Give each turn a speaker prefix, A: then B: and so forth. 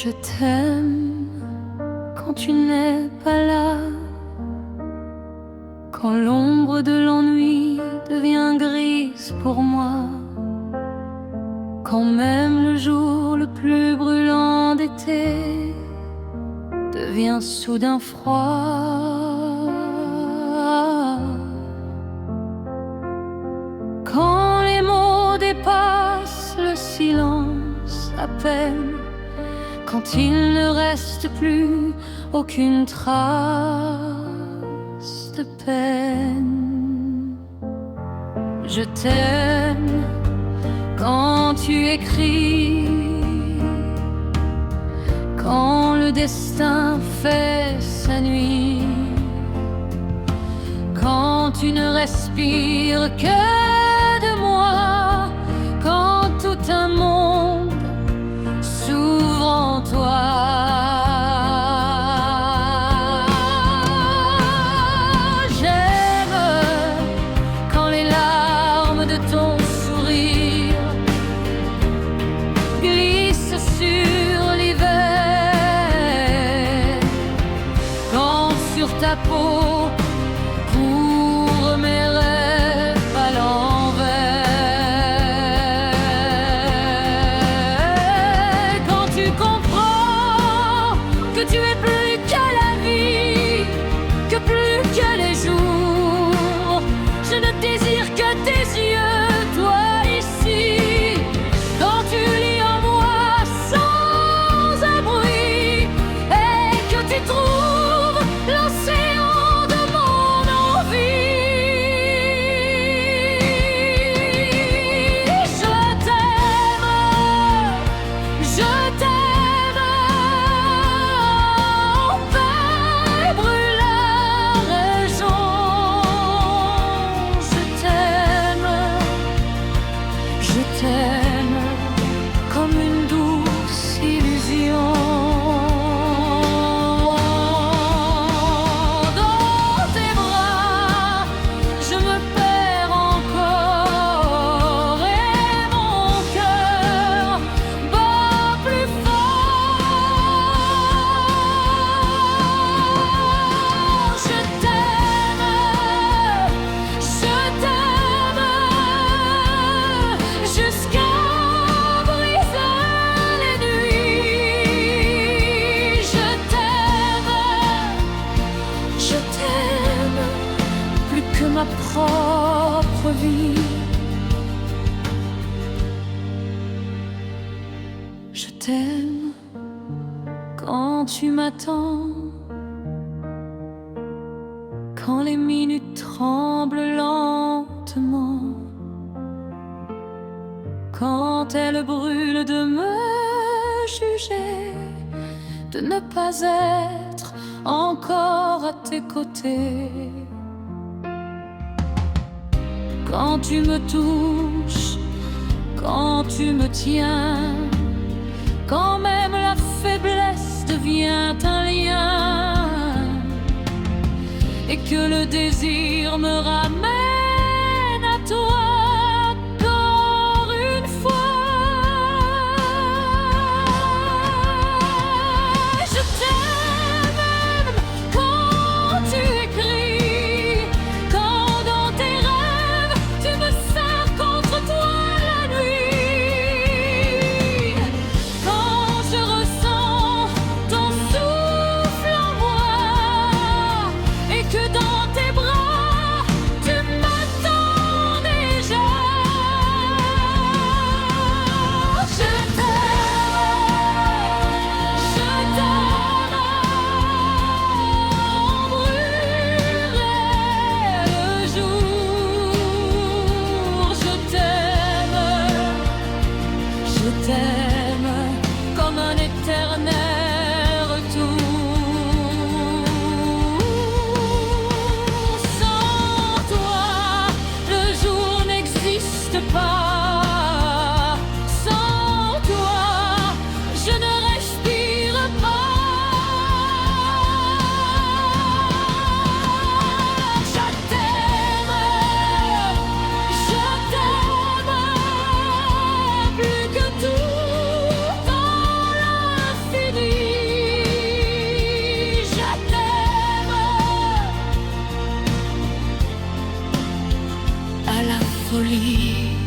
A: Je t'aime quand tu n'es pas là, quand l'ombre de l'ennui devient grise pour moi, quand même le jour le plus brûlant d'été devient soudain froid, quand les mots dépassent le silence à peine, quand il ne reste plus aucune trace de peine. Je t'aime quand tu écris, quand le destin fait sa nuit, quand tu ne respires que de moi, quand tout un monde s'ouvre en toi. J'aime quand les larmes de ton sourire glissent sur l'hiver, quand sur ta peau courent mes rêves à l'envers, quand tu comprends que tu es plus que la vie, que plus que les jours. Je ne désire que tes yeux, toi ici, quand tu lis en moi sans un bruit, et que tu trouves l'océan de mon envie. Je t'aime, on fait brûler la raison. Je t'aime comme une douce illusion. Dans tes bras, je me perds encore, et mon cœur bat plus fort. Je t'aime jusqu'à briser les nuits. Je t'aime plus que ma propre vie. Je t'aime quand tu m'attends, quand les minutes tremblent lentement, quand elles brûlent de me juger, de ne pas être encore à tes côtés. Quand tu me touches, quand tu me tiens, quand même la faiblesse devient un lien, et que le désir me ramène à toi encore une fois. Je t'aime même quand tu écris, quand dans tes rêves tu me serres contre toi la nuit, quand je ressens ton souffle en moi, et que dans tes bras tu vie.